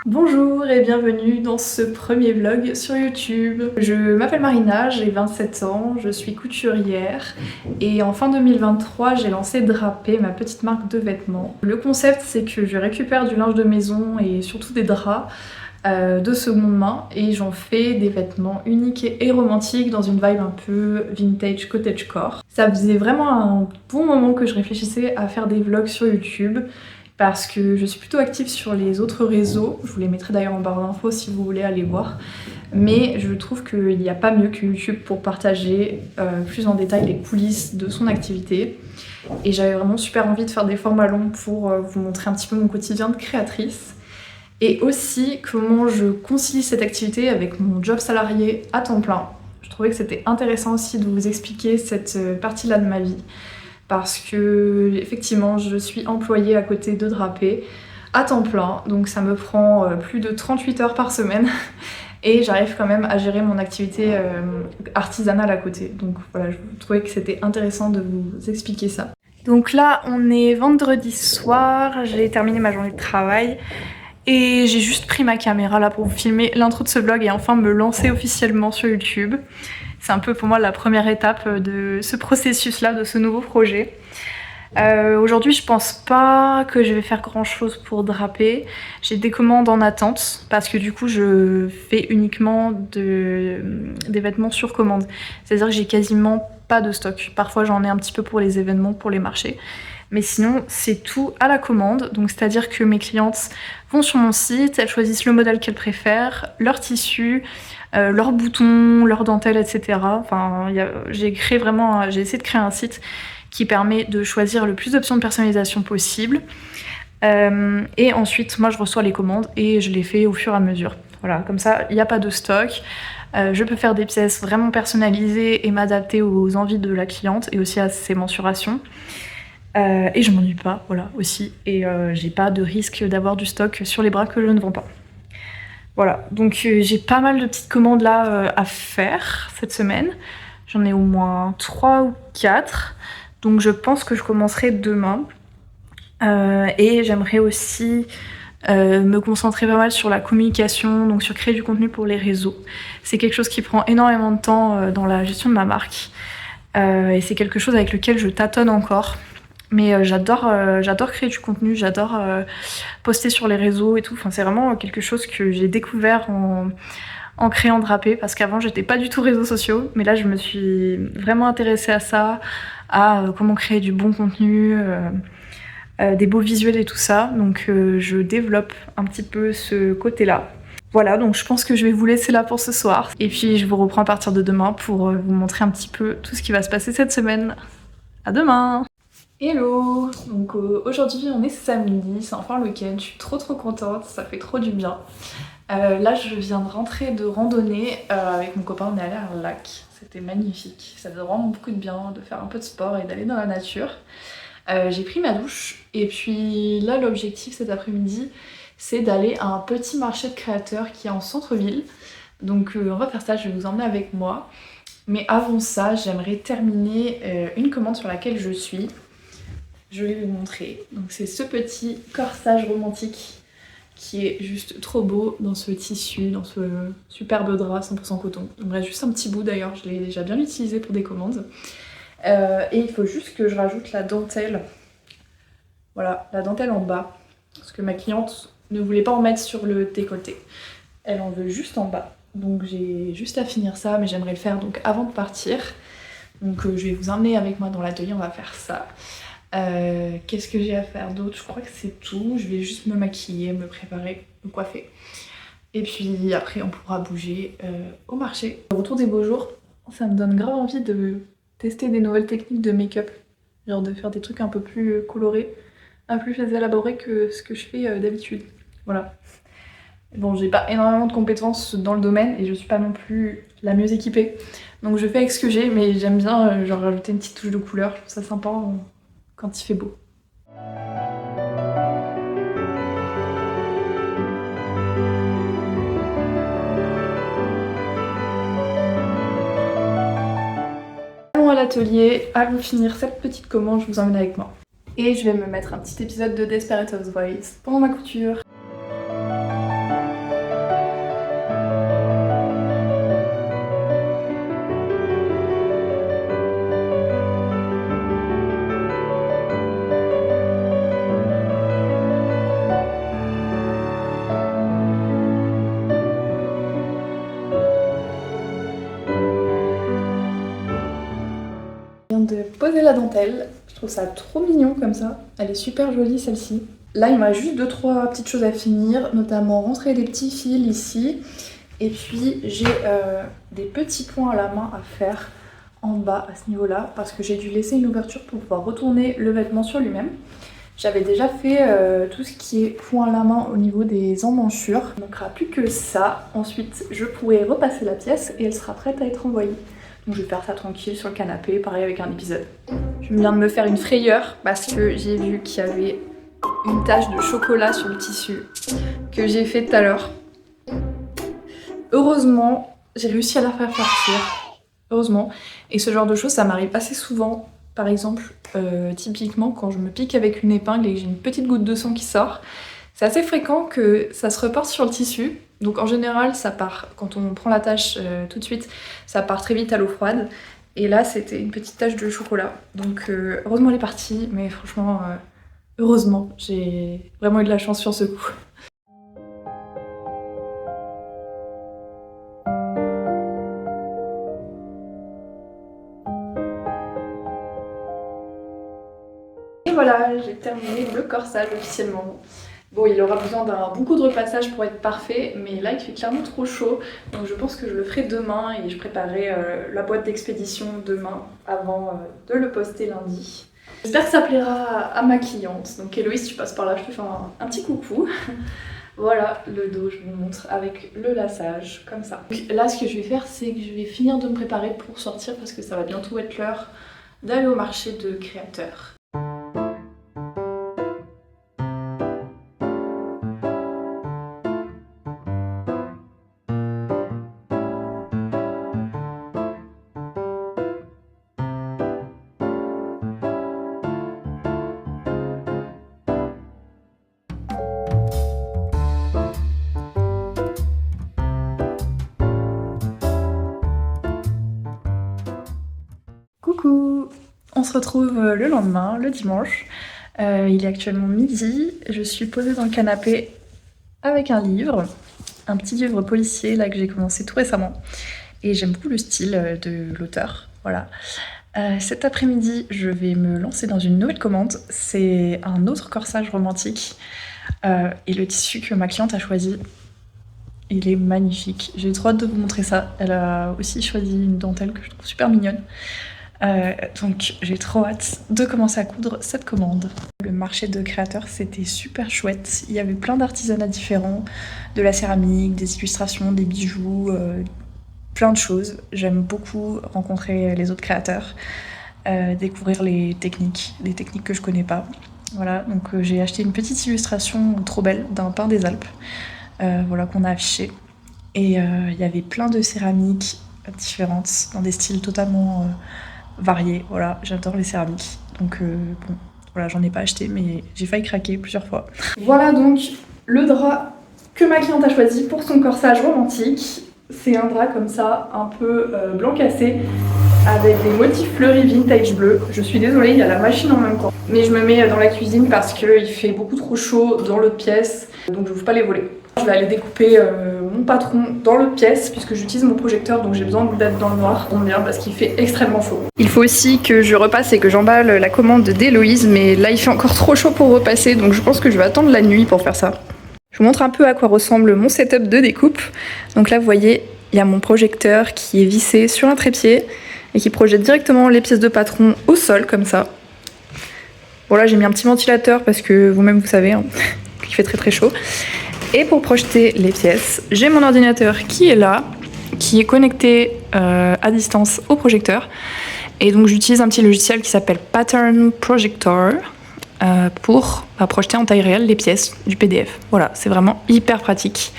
Bonjour et bienvenue dans ce premier vlog sur YouTube. Je m'appelle Marina, j'ai 27 ans, je suis couturière et en fin 2023 j'ai lancé Drapé, ma petite marque de vêtements. Le concept c'est que je récupère du linge de maison et surtout des draps de seconde main et j'en fais des vêtements uniques et romantiques dans une vibe un peu vintage cottagecore. Ça faisait vraiment un bon moment que je réfléchissais à faire des vlogs sur YouTube parce que je suis plutôt active sur les autres réseaux. Je vous les mettrai d'ailleurs en barre d'infos si vous voulez aller voir. Mais je trouve qu'il n'y a pas mieux que YouTube pour partager plus en détail les coulisses de son activité. Et j'avais vraiment super envie de faire des formats longs pour vous montrer un petit peu mon quotidien de créatrice. Et aussi comment je concilie cette activité avec mon job salarié à temps plein. Je trouvais que c'était intéressant aussi de vous expliquer cette partie-là de ma vie. Parce que effectivement je suis employée à côté de Drapé à temps plein, donc ça me prend plus de 38 heures par semaine et j'arrive quand même à gérer mon activité artisanale à côté. Donc voilà, je trouvais que c'était intéressant de vous expliquer ça. Donc là on est vendredi soir, j'ai terminé ma journée de travail et j'ai juste pris ma caméra là pour vous filmer l'intro de ce vlog et enfin me lancer officiellement sur YouTube. C'est un peu pour moi la première étape de ce processus-là, de ce nouveau projet. Aujourd'hui, je pense pas que je vais faire grand chose pour Drapé. J'ai des commandes en attente parce que du coup, je fais uniquement des vêtements sur commande. C'est-à-dire que j'ai quasiment pas de stock. Parfois, j'en ai un petit peu pour les événements, pour les marchés. Mais sinon, c'est tout à la commande. Donc, c'est-à-dire que mes clientes vont sur mon site, elles choisissent le modèle qu'elles préfèrent, leur tissu, leurs boutons, leurs dentelles, etc. Enfin, j'ai essayé de créer un site qui permet de choisir le plus d'options de personnalisation possible. Et ensuite, moi, je reçois les commandes et je les fais au fur et à mesure. Voilà, comme ça, il n'y a pas de stock. Je peux faire des pièces vraiment personnalisées et m'adapter aux envies de la cliente et aussi à ses mensurations. Et je m'ennuie pas, voilà, aussi. Et j'ai pas de risque d'avoir du stock sur les bras que je ne vends pas. Voilà, donc j'ai pas mal de petites commandes là à faire cette semaine. J'en ai au moins 3 ou 4. Donc je pense que je commencerai demain. Et j'aimerais aussi me concentrer pas mal sur la communication, donc sur créer du contenu pour les réseaux. C'est quelque chose qui prend énormément de temps dans la gestion de ma marque. Et c'est quelque chose avec lequel je tâtonne encore. Mais j'adore créer du contenu, j'adore poster sur les réseaux et tout. Enfin, c'est vraiment quelque chose que j'ai découvert en créant Drapé, parce qu'avant j'étais pas du tout réseaux sociaux, mais là je me suis vraiment intéressée à ça, à comment créer du bon contenu, des beaux visuels et tout ça. Donc je développe un petit peu ce côté-là. Voilà, donc je pense que je vais vous laisser là pour ce soir. Et puis je vous reprends à partir de demain pour vous montrer un petit peu tout ce qui va se passer cette semaine. À demain! Hello! Donc aujourd'hui on est samedi, c'est enfin le week-end, je suis trop contente, ça fait trop du bien. Là je viens de rentrer de randonnée avec mon copain, on est allé à un lac, c'était magnifique, ça faisait vraiment beaucoup de bien de faire un peu de sport et d'aller dans la nature. J'ai pris ma douche et puis là l'objectif cet après-midi c'est d'aller à un petit marché de créateurs qui est en centre-ville. Donc on va faire ça, je vais vous emmener avec moi. Mais avant ça j'aimerais terminer une commande sur laquelle je suis. Je vais vous montrer. Donc c'est ce petit corsage romantique qui est juste trop beau dans ce tissu, dans ce superbe drap 100% coton. Il me reste juste un petit bout d'ailleurs, je l'ai déjà bien utilisé pour des commandes. Et il faut juste que je rajoute la dentelle. Voilà, la dentelle en bas. Parce que ma cliente ne voulait pas en mettre sur le décolleté. Elle en veut juste en bas. Donc j'ai juste à finir ça, mais j'aimerais le faire donc avant de partir. Donc je vais vous emmener avec moi dans l'atelier, on va faire ça. Qu'est-ce que j'ai à faire d'autre? Je crois que c'est tout. Je vais juste me maquiller, me préparer, me coiffer. Et puis après on pourra bouger au marché. Au retour des beaux jours, ça me donne grave envie de tester des nouvelles techniques de make-up. Genre de faire des trucs un peu plus colorés, un peu plus élaborés que ce que je fais d'habitude. Voilà. Bon, j'ai pas énormément de compétences dans le domaine et je suis pas non plus la mieux équipée. Donc je fais avec ce que j'ai, mais j'aime bien genre rajouter une petite touche de couleur. Je trouve ça sympa quand il fait beau. Allons à l'atelier, allons finir cette petite commande, je vous emmène avec moi. Et je vais me mettre un petit épisode de Desperate Housewives pendant ma couture. poser la dentelle. Je trouve ça trop mignon comme ça. Elle est super jolie celle-ci. Là, il me reste juste 2-3 petites choses à finir, notamment rentrer des petits fils ici. Et puis, j'ai des petits points à la main à faire en bas à ce niveau-là, parce que j'ai dû laisser une ouverture pour pouvoir retourner le vêtement sur lui-même. J'avais déjà fait tout ce qui est point à la main au niveau des emmanchures. Il ne manquera plus que ça. Ensuite, je pourrai repasser la pièce et elle sera prête à être envoyée. Donc je vais faire ça tranquille sur le canapé, pareil avec un épisode. Je viens de me faire une frayeur parce que j'ai vu qu'il y avait une tache de chocolat sur le tissu que j'ai fait tout à l'heure. Heureusement, j'ai réussi à la faire partir. Heureusement. Et ce genre de choses, ça m'arrive assez souvent. Par exemple, typiquement quand je me pique avec une épingle et que j'ai une petite goutte de sang qui sort, c'est assez fréquent que ça se reporte sur le tissu. Donc en général, ça part, quand on prend la tâche tout de suite, ça part très vite à l'eau froide. Et là, c'était une petite tache de chocolat. Donc heureusement, elle est partie, mais franchement, heureusement, j'ai vraiment eu de la chance sur ce coup. Et voilà, j'ai terminé le corsage officiellement. Bon, il aura besoin d'un bon coup de repassage pour être parfait, mais là il fait clairement trop chaud, donc je pense que je le ferai demain et je préparerai la boîte d'expédition demain avant de le poster lundi. J'espère que ça plaira à ma cliente. Donc Héloïse, tu passes par là, je te fais un petit coucou. Voilà le dos, je vous montre avec le laçage, comme ça. Donc là, ce que je vais faire, c'est que je vais finir de me préparer pour sortir parce que ça va bientôt être l'heure d'aller au marché de créateurs. Coucou! On se retrouve le lendemain, le dimanche. Il est actuellement midi. Je suis posée dans le canapé avec un livre, un petit livre policier là que j'ai commencé tout récemment. Et j'aime beaucoup le style de l'auteur. Voilà. Cet après-midi, je vais me lancer dans une nouvelle commande. C'est un autre corsage romantique. Et le tissu que ma cliente a choisi, il est magnifique. J'ai trop hâte de vous montrer ça. Elle a aussi choisi une dentelle que je trouve super mignonne. Donc j'ai trop hâte de commencer à coudre cette commande. Le marché de créateurs, c'était super chouette. Il y avait plein d'artisanats différents, de la céramique, des illustrations, des bijoux, plein de choses. J'aime beaucoup rencontrer les autres créateurs, découvrir les techniques que je connais pas. Voilà, donc j'ai acheté une petite illustration trop belle d'un pin des Alpes, voilà, qu'on a affiché. Et il y avait plein de céramiques différentes, dans des styles totalement variés. Voilà, j'adore les céramiques. Donc bon, voilà, j'en ai pas acheté, mais j'ai failli craquer plusieurs fois. Voilà donc le drap que ma cliente a choisi pour son corsage romantique. C'est un drap comme ça, un peu blanc cassé, avec des motifs fleuris vintage bleu. Je suis désolée, il y a la machine en même temps. Mais je me mets dans la cuisine parce qu'il fait beaucoup trop chaud dans l'autre pièce, donc je ne veux pas les voler. Je vais aller découper mon patron dans l'autre pièce puisque j'utilise mon projecteur, donc j'ai besoin d'être dans le noir. Ça tombe bien parce qu'il fait extrêmement chaud. Il faut aussi que je repasse et que j'emballe la commande d'Héloïse, mais là il fait encore trop chaud pour repasser, donc je pense que je vais attendre la nuit pour faire ça. Je vous montre un peu à quoi ressemble mon setup de découpe. Donc là vous voyez, il y a mon projecteur qui est vissé sur un trépied et qui projette directement les pièces de patron au sol comme ça. Bon là j'ai mis un petit ventilateur parce que vous-même vous savez hein, qu'il fait très très chaud. Et pour projeter les pièces, j'ai mon ordinateur qui est là, qui est connecté à distance au projecteur. Et donc j'utilise un petit logiciel qui s'appelle Pattern Projector pour projeter en taille réelle les pièces du PDF. Voilà, c'est vraiment hyper pratique.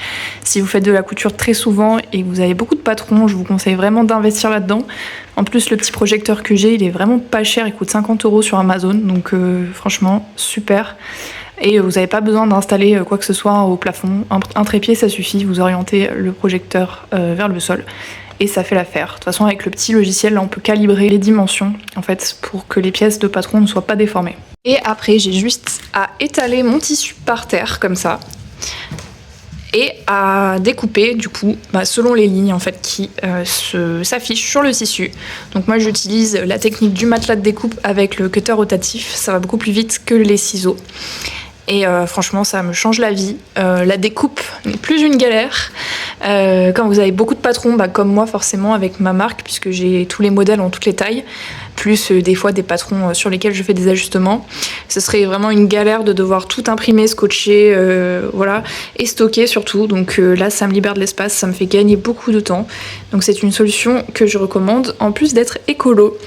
Si vous faites de la couture très souvent et que vous avez beaucoup de patrons, je vous conseille vraiment d'investir là-dedans. En plus, le petit projecteur que j'ai, il est vraiment pas cher, il coûte 50 € sur Amazon, donc franchement, super. Et vous n'avez pas besoin d'installer quoi que ce soit au plafond. Un trépied, ça suffit, vous orientez le projecteur vers le sol et ça fait l'affaire. De toute façon, avec le petit logiciel, là, on peut calibrer les dimensions en fait, pour que les pièces de patron ne soient pas déformées. Et après, j'ai juste à étaler mon tissu par terre, comme ça. et à découper du coup selon les lignes en fait qui s'affichent sur le tissu. Donc moi j'utilise la technique du matelas de découpe avec le cutter rotatif, ça va beaucoup plus vite que les ciseaux. Et franchement, ça me change la vie. La découpe n'est plus une galère. Quand vous avez beaucoup de patrons, comme moi forcément avec ma marque, puisque j'ai tous les modèles en toutes les tailles, plus des fois des patrons sur lesquels je fais des ajustements, ce serait vraiment une galère de devoir tout imprimer, scotcher, voilà, et stocker surtout. Donc là, ça me libère de l'espace, ça me fait gagner beaucoup de temps. Donc c'est une solution que je recommande, en plus d'être écolo.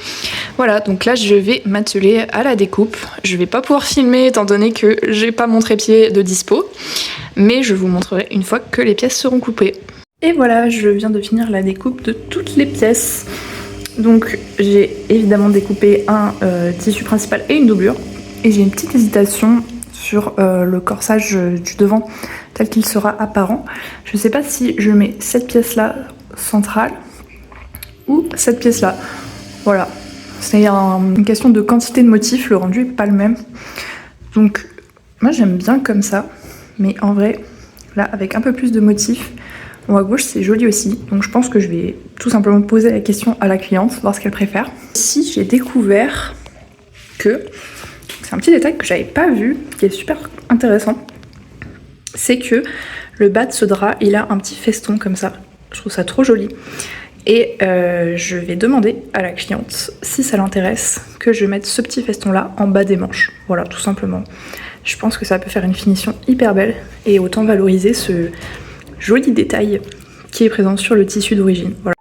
Voilà, donc là je vais m'atteler à la découpe. Je vais pas pouvoir filmer étant donné que j'ai pas mon trépied de dispo, mais je vous montrerai une fois que les pièces seront coupées. Et voilà, je viens de finir la découpe de toutes les pièces. Donc j'ai évidemment découpé un tissu principal et une doublure. Et j'ai une petite hésitation sur le corsage du devant tel qu'il sera apparent. Je sais pas si je mets cette pièce là centrale ou cette pièce là. Voilà, c'est une question de quantité de motifs, le rendu est pas le même. Donc moi j'aime bien comme ça, mais en vrai là avec un peu plus de motifs, en haut à gauche c'est joli aussi. Donc je pense que je vais tout simplement poser la question à la cliente, voir ce qu'elle préfère. Ici j'ai découvert que, c'est un petit détail que j'avais pas vu, qui est super intéressant, c'est que le bas de ce drap il a un petit feston comme ça. Je trouve ça trop joli. Et je vais demander à la cliente, si ça l'intéresse, que je mette ce petit feston là en bas des manches. Voilà, tout simplement. Je pense que ça peut faire une finition hyper belle et autant valoriser ce joli détail qui est présent sur le tissu d'origine. Voilà.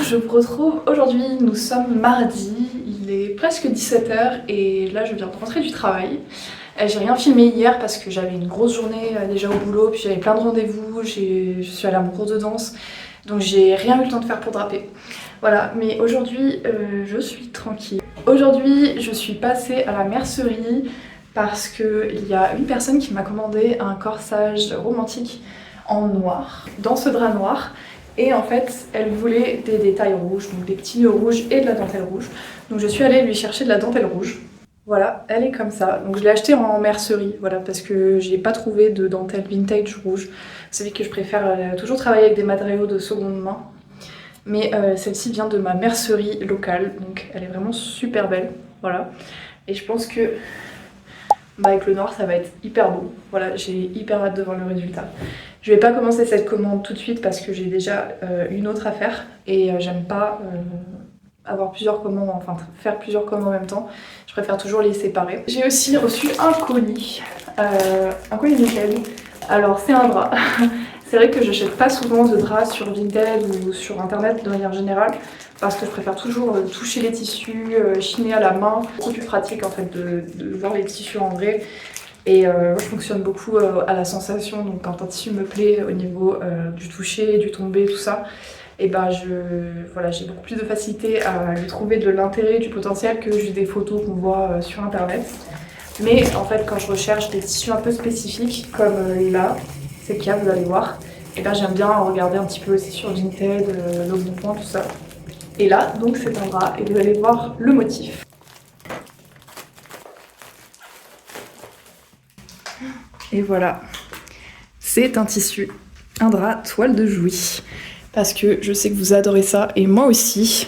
Je vous retrouve aujourd'hui, nous sommes mardi, il est presque 17h et là je viens de rentrer du travail. J'ai rien filmé hier parce que j'avais une grosse journée déjà au boulot, puis j'avais plein de rendez-vous, je suis allée à mon cours de danse, donc j'ai rien eu le temps de faire pour draper. Voilà, mais aujourd'hui je suis tranquille. Aujourd'hui je suis passée à la mercerie parce qu'il y a une personne qui m'a commandé un corsage romantique en noir, dans ce drap noir. Et en fait, elle voulait des détails rouges, donc des petits nœuds rouges et de la dentelle rouge. Donc je suis allée lui chercher de la dentelle rouge. Voilà, elle est comme ça. Donc je l'ai achetée en mercerie, voilà, parce que j'ai pas trouvé de dentelle vintage rouge. Vous savez que je préfère toujours travailler avec des matériaux de seconde main. Mais celle-ci vient de ma mercerie locale, donc elle est vraiment super belle, voilà. Et je pense que avec le noir ça va être hyper beau. Voilà, j'ai hyper hâte de voir le résultat. Je vais pas commencer cette commande tout de suite parce que j'ai déjà une autre à faire et j'aime pas avoir plusieurs commandes, enfin faire plusieurs commandes en même temps. Je préfère toujours les séparer. J'ai aussi reçu un colis nickel. Alors c'est un drap. C'est vrai que j'achète pas souvent de draps sur Vinted ou sur internet de manière générale parce que je préfère toujours toucher les tissus, chiner à la main. C'est beaucoup plus pratique en fait de voir les tissus en vrai. Et je fonctionne beaucoup à la sensation, donc quand un tissu me plaît au niveau du toucher, du tombé, tout ça, et ben voilà, j'ai beaucoup plus de facilité à lui trouver de l'intérêt, du potentiel que juste des photos qu'on voit sur internet. Mais en fait quand je recherche des tissus un peu spécifiques comme là, c'est le cas, vous allez voir, et ben j'aime bien regarder un petit peu aussi sur Vinted, Le Bon Coin, tout ça. Et là, donc c'est un drap, et vous allez voir le motif. Et voilà, c'est un tissu, un drap toile de Jouy, parce que je sais que vous adorez ça, et moi aussi.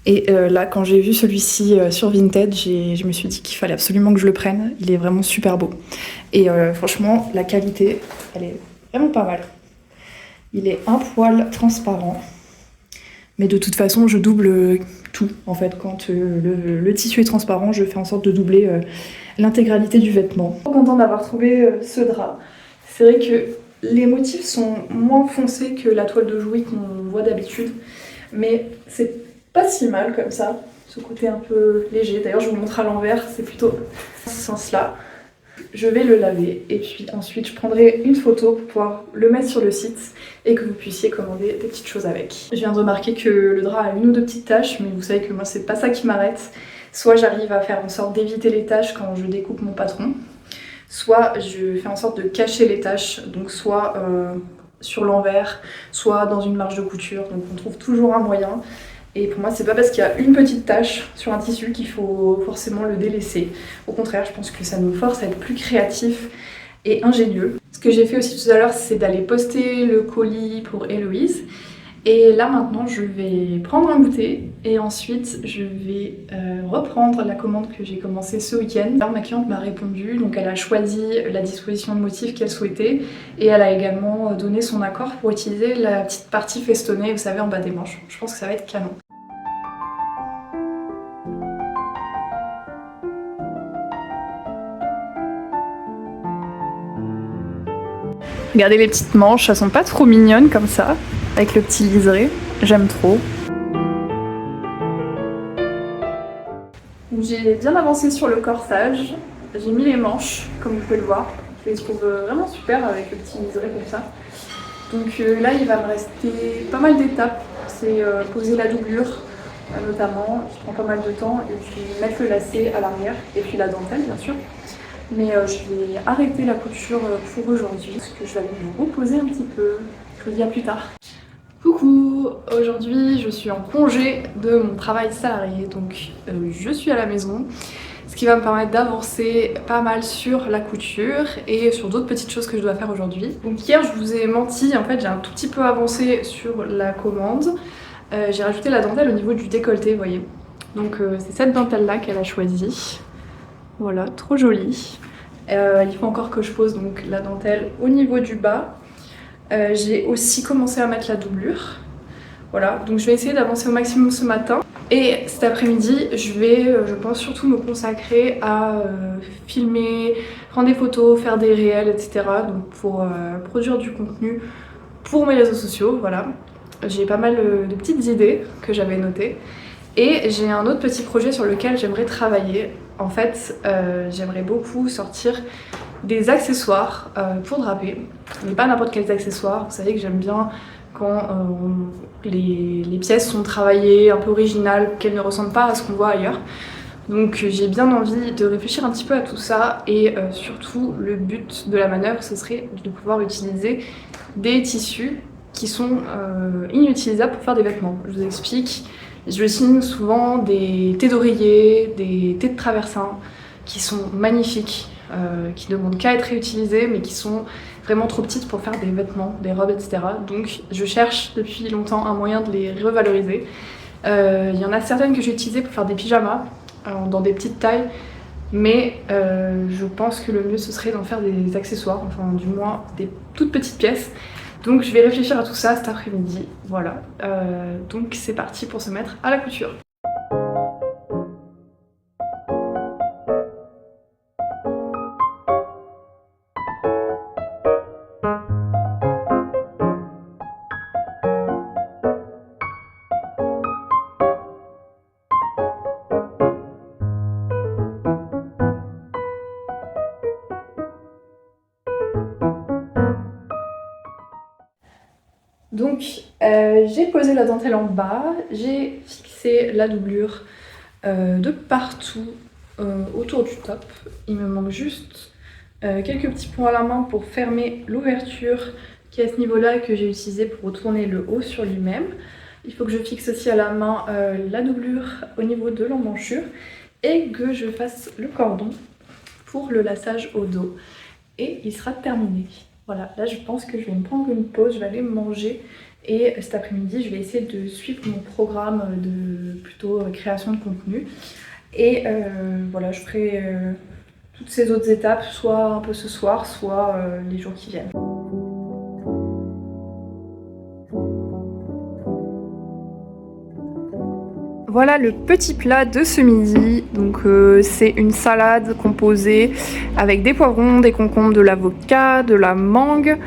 Et là, quand j'ai vu celui-ci sur Vinted, je me suis dit qu'il fallait absolument que je le prenne. Il est vraiment super beau. Et franchement, la qualité, elle est vraiment pas mal. Il est un poil transparent. Mais de toute façon, je double tout en fait. Quand le tissu est transparent, je fais en sorte de doubler l'intégralité du vêtement. Trop contente d'avoir trouvé ce drap. C'est vrai que les motifs sont moins foncés que la toile de Jouy qu'on voit d'habitude, mais c'est pas si mal comme ça, ce côté un peu léger. D'ailleurs, je vous montre à l'envers, c'est plutôt dans ce sens-là. Je vais le laver et puis ensuite je prendrai une photo pour pouvoir le mettre sur le site et que vous puissiez commander des petites choses avec. Je viens de remarquer que le drap a une ou deux petites taches, mais vous savez que moi c'est pas ça qui m'arrête. Soit j'arrive à faire en sorte d'éviter les taches quand je découpe mon patron, soit je fais en sorte de cacher les taches, donc soit sur l'envers, soit dans une marge de couture, donc on trouve toujours un moyen. Et pour moi, c'est pas parce qu'il y a une petite tache sur un tissu qu'il faut forcément le délaisser. Au contraire, je pense que ça nous force à être plus créatifs et ingénieux. Ce que j'ai fait aussi tout à l'heure, c'est d'aller poster le colis pour Héloïse. Et là maintenant, je vais prendre un goûter et ensuite je vais reprendre la commande que j'ai commencée ce week-end. Alors ma cliente m'a répondu, donc elle a choisi la disposition de motifs qu'elle souhaitait et elle a également donné son accord pour utiliser la petite partie festonnée, vous savez, en bas des manches. Je pense que ça va être canon. Regardez les petites manches, elles sont pas trop mignonnes comme ça, avec le petit liseré, j'aime trop. J'ai bien avancé sur le corsage, j'ai mis les manches, comme vous pouvez le voir. Je les trouve vraiment super avec le petit liseré comme ça. Donc là, il va me rester pas mal d'étapes. C'est poser la doublure, notamment, qui prend pas mal de temps, et puis mettre le lacet à l'arrière, et puis la dentelle, bien sûr. Mais je vais arrêter la couture pour aujourd'hui, parce que je vais aller me reposer un petit peu. Je vous dis à plus tard. Coucou! Aujourd'hui, je suis en congé de mon travail salarié, donc je suis à la maison. Ce qui va me permettre d'avancer pas mal sur la couture et sur d'autres petites choses que je dois faire aujourd'hui. Donc hier, je vous ai menti, en fait, j'ai un tout petit peu avancé sur la commande. J'ai rajouté la dentelle au niveau du décolleté, vous voyez. Donc c'est cette dentelle-là qu'elle a choisie. Voilà, trop jolie. Il faut encore que je pose donc la dentelle au niveau du bas. J'ai aussi commencé à mettre la doublure. Voilà, donc je vais essayer d'avancer au maximum ce matin. Et cet après-midi, je vais, je pense, surtout me consacrer à filmer, prendre des photos, faire des réels, etc. Donc pour produire du contenu pour mes réseaux sociaux, voilà. J'ai pas mal de petites idées que j'avais notées. Et j'ai un autre petit projet sur lequel j'aimerais travailler. En fait, j'aimerais beaucoup sortir des accessoires pour draper. Mais pas n'importe quels accessoires. Vous savez que j'aime bien quand les pièces sont travaillées, un peu originales, qu'elles ne ressemblent pas à ce qu'on voit ailleurs. Donc j'ai bien envie de réfléchir un petit peu à tout ça et surtout le but de la manœuvre ce serait de pouvoir utiliser des tissus qui sont inutilisables pour faire des vêtements. Je vous explique, je signe souvent des thés d'oreiller, des thés de traversin qui sont magnifiques, qui ne demandent qu'à être réutilisés mais qui sont vraiment trop petites pour faire des vêtements, des robes, etc. Donc je cherche depuis longtemps un moyen de les revaloriser. Il y en a certaines que j'ai utilisées pour faire des pyjamas, dans des petites tailles, mais je pense que le mieux ce serait d'en faire des accessoires, enfin du moins des toutes petites pièces. Donc je vais réfléchir à tout ça cet après-midi, voilà. Donc c'est parti pour se mettre à la couture. Donc j'ai posé la dentelle en bas, j'ai fixé la doublure de partout autour du top. Il me manque juste quelques petits points à la main pour fermer l'ouverture qui est à ce niveau-là que j'ai utilisé pour retourner le haut sur lui-même. Il faut que je fixe aussi à la main la doublure au niveau de l'emmanchure et que je fasse le cordon pour le laçage au dos. Et il sera terminé. Voilà, là je pense que je vais me prendre une pause, je vais aller manger et cet après-midi je vais essayer de suivre mon programme de plutôt création de contenu et voilà, je ferai toutes ces autres étapes soit un peu ce soir, soit les jours qui viennent. Voilà le petit plat de ce midi. Donc c'est une salade composée avec des poivrons, des concombres, de l'avocat, de la mangue,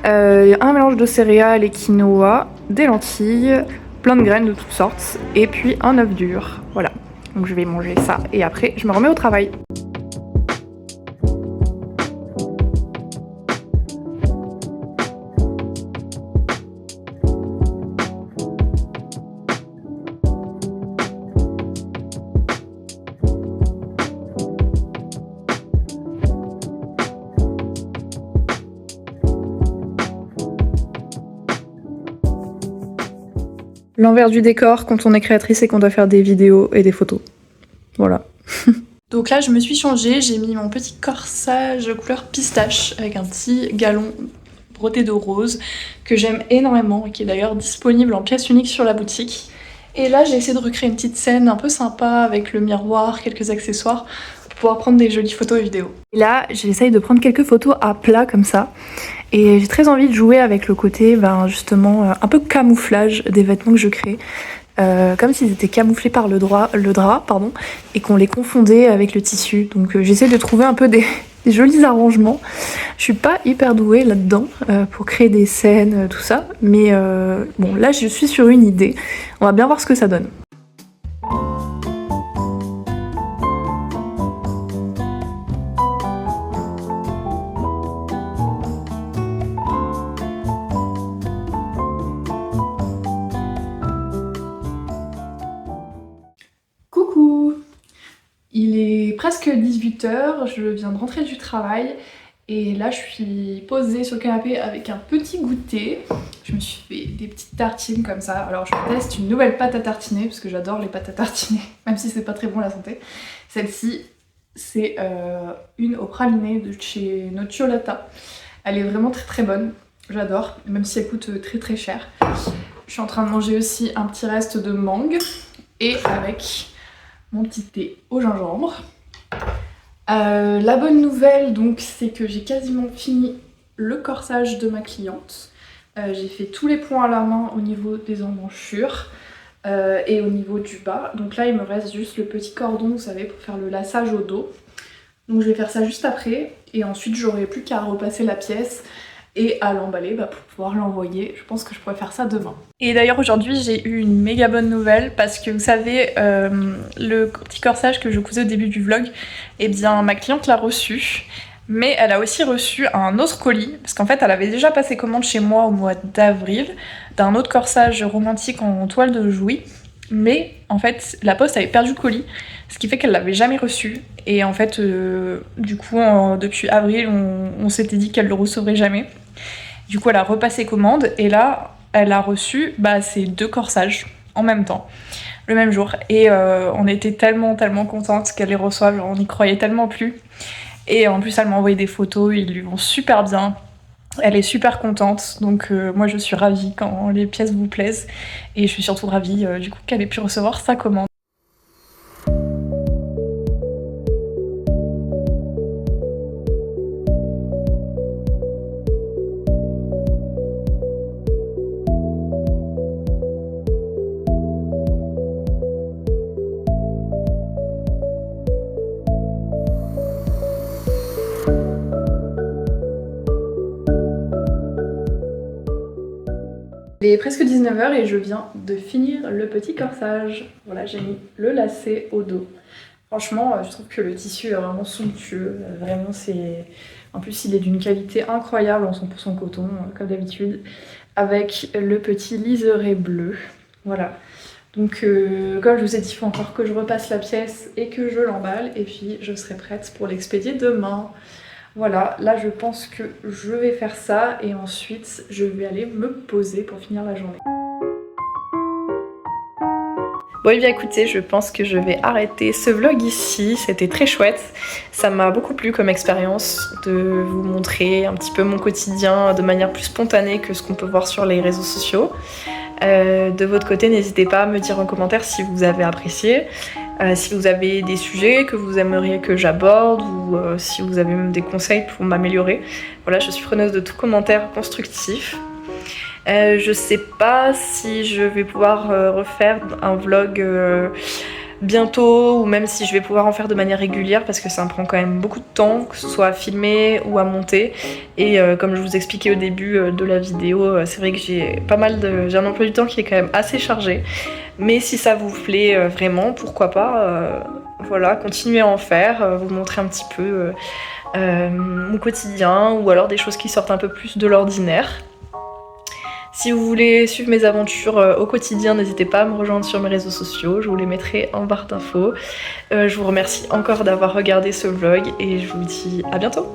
un mélange de céréales et quinoa, des lentilles, plein de graines de toutes sortes et puis un œuf dur. Voilà. Donc je vais manger ça et après je me remets au travail. L'envers du décor quand on est créatrice et qu'on doit faire des vidéos et des photos. Voilà. Donc là je me suis changée, j'ai mis mon petit corsage couleur pistache avec un petit galon brodé de rose que j'aime énormément et qui est d'ailleurs disponible en pièce unique sur la boutique. Et là j'ai essayé de recréer une petite scène un peu sympa avec le miroir, quelques accessoires pour pouvoir prendre des jolies photos et vidéos. Et là j'essaye de prendre quelques photos à plat comme ça. Et j'ai très envie de jouer avec le côté justement un peu camouflage des vêtements que je crée. Comme s'ils étaient camouflés par le drap, et qu'on les confondait avec le tissu. Donc j'essaie de trouver un peu des jolis arrangements. Je suis pas hyper douée là-dedans pour créer des scènes, tout ça. Mais bon, là je suis sur une idée. On va bien voir ce que ça donne. Coucou! Il est presque 18h, je viens de rentrer du travail et là je suis posée sur le canapé avec un petit goûter. Je me suis fait des petites tartines comme ça. Alors je teste une nouvelle pâte à tartiner parce que j'adore les pâtes à tartiner, même si c'est pas très bon à la santé. Celle-ci, c'est une au praliné de chez Nocciolata. Elle est vraiment très très bonne, j'adore, même si elle coûte très très cher. Je suis en train de manger aussi un petit reste de mangue et avec mon petit thé au gingembre. La bonne nouvelle donc c'est que j'ai quasiment fini le corsage de ma cliente. J'ai fait tous les points à la main au niveau des emmanchures et au niveau du bas. Donc là il me reste juste le petit cordon, vous savez, pour faire le laçage au dos. Donc je vais faire ça juste après et ensuite j'aurai plus qu'à repasser la pièce et à l'emballer pour pouvoir l'envoyer. Je pense que je pourrais faire ça demain. Et d'ailleurs aujourd'hui j'ai eu une méga bonne nouvelle parce que vous savez le petit corsage que je cousais au début du vlog, eh bien ma cliente l'a reçu, mais elle a aussi reçu un autre colis parce qu'en fait elle avait déjà passé commande chez moi au mois d'avril d'un autre corsage romantique en toile de Jouy, mais en fait la poste avait perdu le colis, ce qui fait qu'elle l'avait jamais reçu et en fait du coup depuis avril on s'était dit qu'elle le recevrait jamais. Du coup elle a repassé commande et là elle a reçu ces deux corsages en même temps, le même jour. Et on était tellement contente qu'elle les reçoive, on n'y croyait tellement plus. Et en plus elle m'a envoyé des photos, ils lui vont super bien. Elle est super contente, donc moi je suis ravie quand les pièces vous plaisent. Et je suis surtout ravie du coup qu'elle ait pu recevoir sa commande. Il est presque 19h et je viens de finir le petit corsage. Voilà, j'ai mis le lacet au dos. Franchement, je trouve que le tissu est vraiment somptueux. Vraiment, c'est... En plus, il est d'une qualité incroyable en 100% coton, comme d'habitude. Avec le petit liseré bleu. Voilà. Donc, comme je vous ai dit, il faut encore que je repasse la pièce et que je l'emballe. Et puis, je serai prête pour l'expédier demain. Voilà, là je pense que je vais faire ça et ensuite je vais aller me poser pour finir la journée. Bon et bien écoutez, je pense que je vais arrêter ce vlog ici, c'était très chouette. Ça m'a beaucoup plu comme expérience de vous montrer un petit peu mon quotidien de manière plus spontanée que ce qu'on peut voir sur les réseaux sociaux. De votre côté, n'hésitez pas à me dire en commentaire si vous avez apprécié, si vous avez des sujets que vous aimeriez que j'aborde ou si vous avez même des conseils pour m'améliorer. Voilà, je suis preneuse de tout commentaire constructif. Je sais pas si je vais pouvoir refaire un vlog bientôt, ou même si je vais pouvoir en faire de manière régulière, parce que ça me prend quand même beaucoup de temps, que ce soit à filmer ou à monter. Et comme je vous expliquais au début de la vidéo, c'est vrai que j'ai j'ai un emploi du temps qui est quand même assez chargé. Mais si ça vous plaît vraiment, pourquoi pas, voilà, continuer à en faire, vous montrer un petit peu mon quotidien, ou alors des choses qui sortent un peu plus de l'ordinaire. Si vous voulez suivre mes aventures au quotidien, n'hésitez pas à me rejoindre sur mes réseaux sociaux, je vous les mettrai en barre d'infos. Je vous remercie encore d'avoir regardé ce vlog et je vous dis à bientôt.